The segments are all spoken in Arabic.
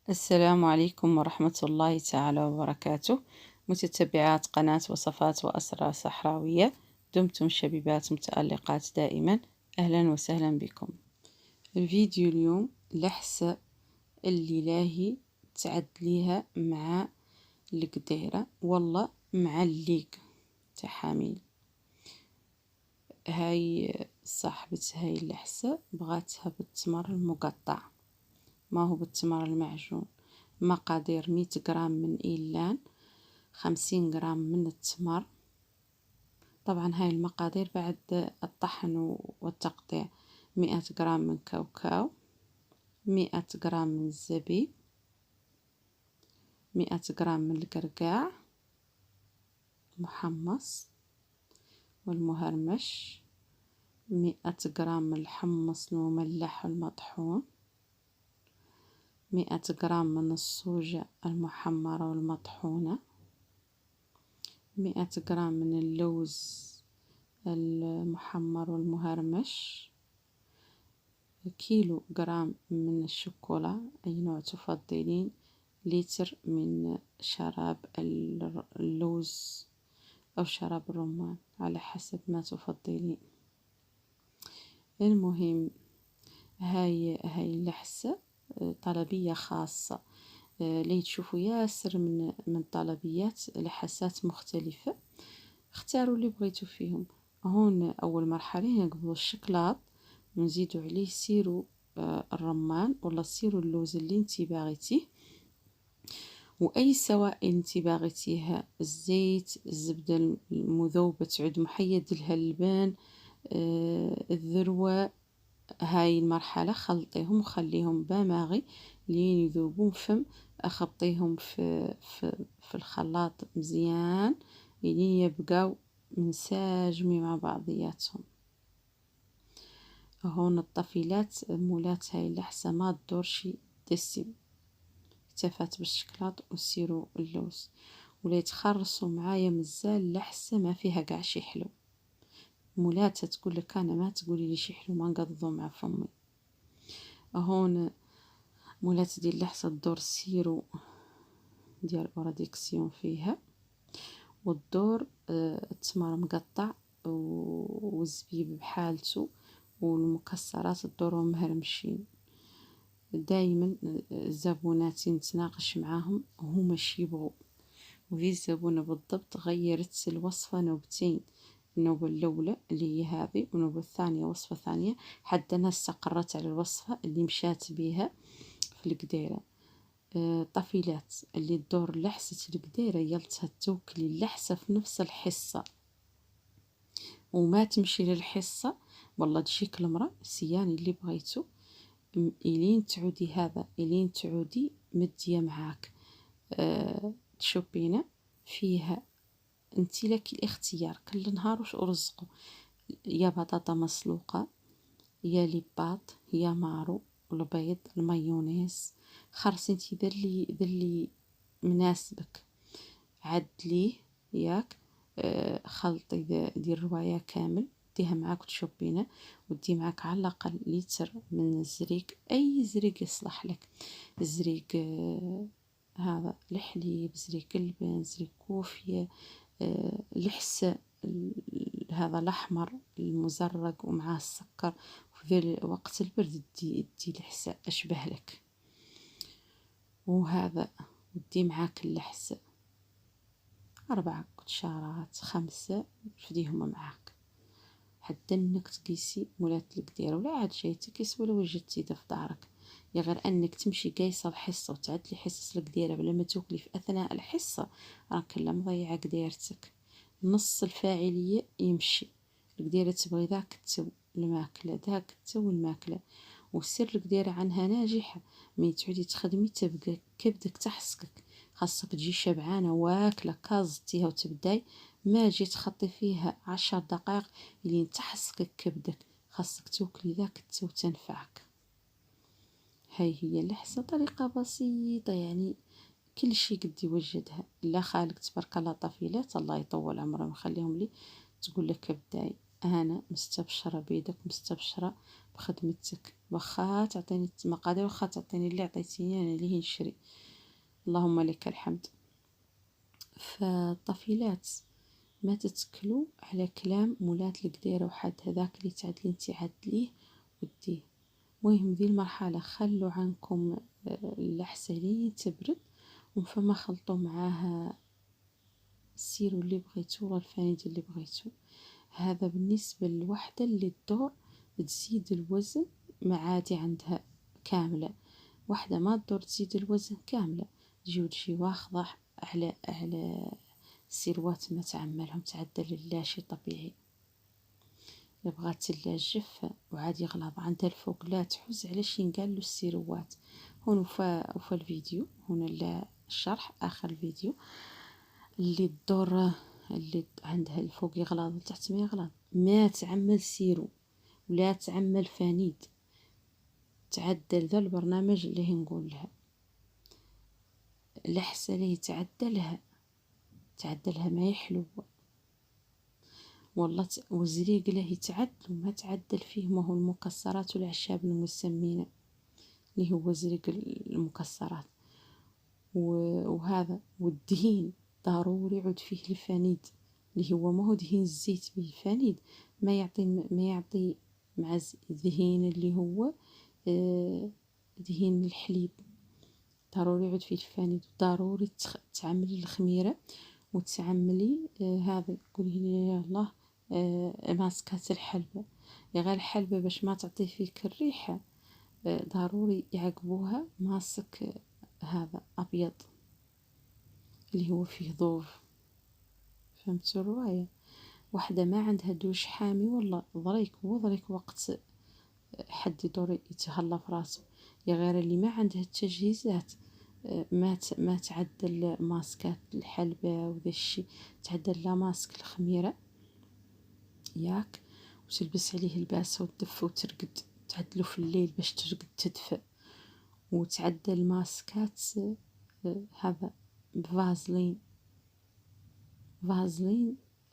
السلام عليكم ورحمة الله تعالى وبركاته، متتبعات قناة وصفات وأسرار صحراوية. دمتم شبيبات متألقات دائما. أهلا وسهلا بكم. الفيديو اليوم لحسة اللي لاهي تعد ليها مع القديرة والله مع الليق تحاميل. هاي صاحبة هاي اللحسة بغاتها بالتمر المقطع، ما هو بالتمر المعجون. مقادير 100 غرام من إيلان، 50 غرام من التمر. طبعا هاي المقادير بعد الطحن والتقطيع. 100 غرام من كاوكاو، 100 غرام من الزبيب، 100 غرام من القرقاع محمص والمهرمش، 100 غرام من الحمص المملح والمطحون، 100 غرام من الصوجة المحمرة والمطحونة، 100 غرام من اللوز المحمر والمهرمش، كيلو غرام من الشوكولا أي نوع تفضلين، لتر من شراب اللوز أو شراب الرمان على حسب ما تفضلين. المهم هاي اللحسة طلبية خاصة، لي تشوفوا ياسر من طلبيات لحسات مختلفة، اختاروا اللي بغيتو فيهم. هون اول مرحله نقبلوا الشكلاط ونزيدوا عليه سيرو الرمان ولا سيرو اللوز اللي انتي باغيتيه، واي سوائل انتي باغيتيها، الزيت، الزبده المذوبه تعود محيد لها اللبان، الذروه. هاي المرحله خلطيهم وخليهم باماغي لين يذوبون فم. اخبطيهم في الخلاط مزيان لين يبقاو منساجمين مع بعضياتهم. هون الطفيلات مولات هاي اللحسة ما تدورشي دسم، اكتفات بالشكلاط وسيرو اللوز ولا يتخرصوا معايا مزال اللحسة ما فيها قاع شي حلو. مولاتها تقول لك انا ما تقولي لي شي حلو ما نقضضو مع فمي. هون مولات دي اللحسة تدور سيرو ديال اوراديكسيون فيها، والدور التمر مقطع والزبيب بحالته والمكسرات الدورهم مهرمشين. دايما الزبونات نتناقش معاهم هما شي يبغوا، وفي زبونة بالضبط غيرت الوصفة نوبتين، النوبة الأولى اللي هي هذه والنوبة الثانية وصفة ثانية، حتى أنا استقرت على الوصفة اللي مشات بيها في القديرة. طفيلات اللي تدور لحسة القديرة يلتها توكلي اللحسة في نفس الحصة وما تمشي للحصة، والله تجيك المرأة سياني اللي بغيتو إلين تعودي هذا إلين تعودي مدية معاك. تشوبينه فيها انتي لك الاختيار كل نهار وش ارزقه، يا بطاطا مسلوقة، يا ليباط، يا مارو، البيض، المايونيز. خرص انتي ذا اللي مناسبك عدليه ياك. خلطي دي الرواية كامل ديها معاك وتشوبينه، ودي معاك على الأقل لتر من الزريق، أي زريق يصلح لك. زريق هذا الحليب، زريق اللبن، زريق كوفية، لحسة هذا الأحمر المزرق ومعاه السكر. وفي وقت البرد دي لحسة أشبه لك. وهذا ودي معاك اللحسة 4 قطشارات 5 فديهم معاك، حتى انك تقيسي مولات القديرة ولا عاد شي تقيس ولا وجدتي ده في دارك، يا غير انك تمشي قايصة الحصة وتعدلي حصص القديرة بلا ما تاكلي في اثناء الحصة، راك كلا مضيعة قديرتك. نص الفاعلية يمشي. القديرة تبغي ذاك التو الماكلة، ذاك التو الماكلة. والسر القديرة عنها ناجحة، مي تعودي تخدمي تبقى كبدك تحسكك، خاصك تجي شبعانة واكلة كازتيها وتبداي ما جيت تخطي فيها 10 دقائق لين تحسكك كبدك، خاصك توكلي ذاك التو تنفعك. هاي هي اللحسة، طريقة بسيطة يعني كل شي قد يوجدها. لا خالك تبارك الله طفيلات الله يطول عمرهم ويخليهم لي تقول لك ابداي انا مستبشره بيدك، مستبشره بخدمتك، واخا تعطيني المقادير، واخا تعطيني اللي عطيتيني انا اللي نشري. اللهم لك الحمد. فالطفيلات ما تتكلوا على كلام مولات القديره وحد هذاك اللي تعدلي انت عدليه وديه. مهم ذي المرحله خلوا عنكم اللحسة تبرد، ومن فما خلطوا معاها سيروا اللي بغيتو ولا الفانيد اللي بغيتو. هذا بالنسبة للوحدة اللي الدور تزيد الوزن ما عادي عندها كاملة. وحدة ما تدور تزيد الوزن كاملة تجي واخضة على سيروات ما تعملهم تعدل اللاشي طبيعي. بغات الجفة وعاد يغلظ عندها الفوق لا تحوز علاش ينقال له السيروات. هون وفا الفيديو هنا الشرح اخر الفيديو اللي الدور اللي عندها الفوق يغلظ وتحت ما يغلظ ما تعمل سيرو ولا تعمل فانيد، تعدل ذا البرنامج اللي نقول لها لحسة ليه تعدلها ما يحلو والله. وزريق له يتعدل وما تعدل فيه، ما هو المكسرات والأعشاب المسمينة اللي هو زريق المكسرات. وهذا والدهين ضروري يعود فيه الفانيد اللي هو ما هو دهين الزيت به الفانيد ما يعطي مع الدهين اللي هو دهين الحليب. ضروري يعود فيه الفانيد. ضروري تعملي الخميرة وتعملي هذا قولي لي الله ماسكات الحلبة. غير الحلبة باش ما تعطي فيك الريحة ضروري يعقبوها ماسك هذا أبيض اللي هو فيه ضوف. فهمتوا الرواية؟ واحدة ما عندها دوش حامي والله ضريك وقت حد يدور يتهلا في راسه. يا غير اللي ما عندها التجهيزات ما تعدل ماسكات الحلبة وذا الشي، تعدل لا ماسك الخميرة ياك وتلبس عليه الباسة وتدفى وترقد، تعدلو في الليل باش ترقد تدفى. وتعدل ماسكات هذا بفازلين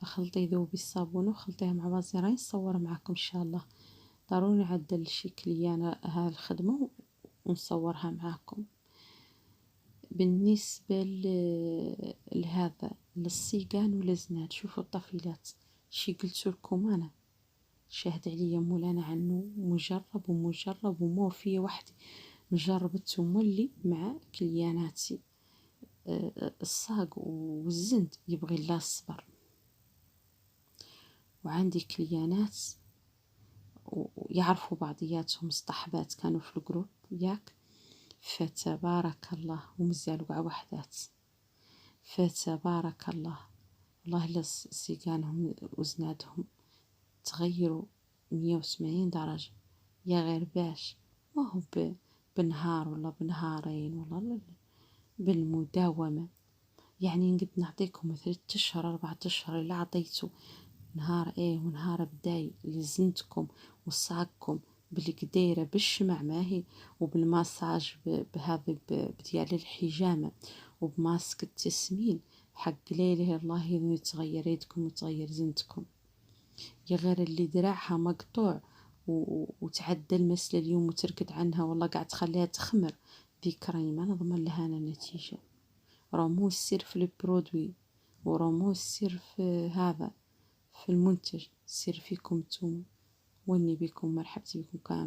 خلطي ذوبي الصابون وخلطيها مع بازيرين صور معكم ان شاء الله. ضروري نعدل شكلي انا هاي الخدمة ونصورها معاكم. بالنسبة لهذا للصيقان والزناد، شوفوا الطفيلات شي قلت لكم انا شاهد عليا مولانا عنه مجرب ومو فيه وحدي مجربت ومولي مع كلياناتي. الصاق والزند يبغي الله الصبر. وعندي كليانات ويعرفوا بعضياتهم اصطحبات كانوا في الجروب ياك. فتبارك الله ومزالوا قع وحدات فتبارك الله والله لسيقانهم وزنادهم تغيروا 180 درجة. يا غير باش ما هو بنهار ولا بنهارين والله بالمداومة. يعني نقد نعطيكم 3 أشهر 4 أشهر اللي عطيتو نهار ونهار بداي لزنتكم وصاقكم بالقديرة بالشمع ماهي وبالماساج بهذا بديال الحجامة وبماسك التسمين حق ليله الله يتغير يدكم وتغير زنتكم. يا غير اللي دراعها مقطوع وتعدل مثل اليوم وتركد عنها والله قاعد تخليها تخمر ذكرين ما نضمن لها أنا نتيجة. رموز سير في البرودوي ورموز سير في هذا في المنتج سير فيكم توم واني بكم مرحبتي بكم كامل.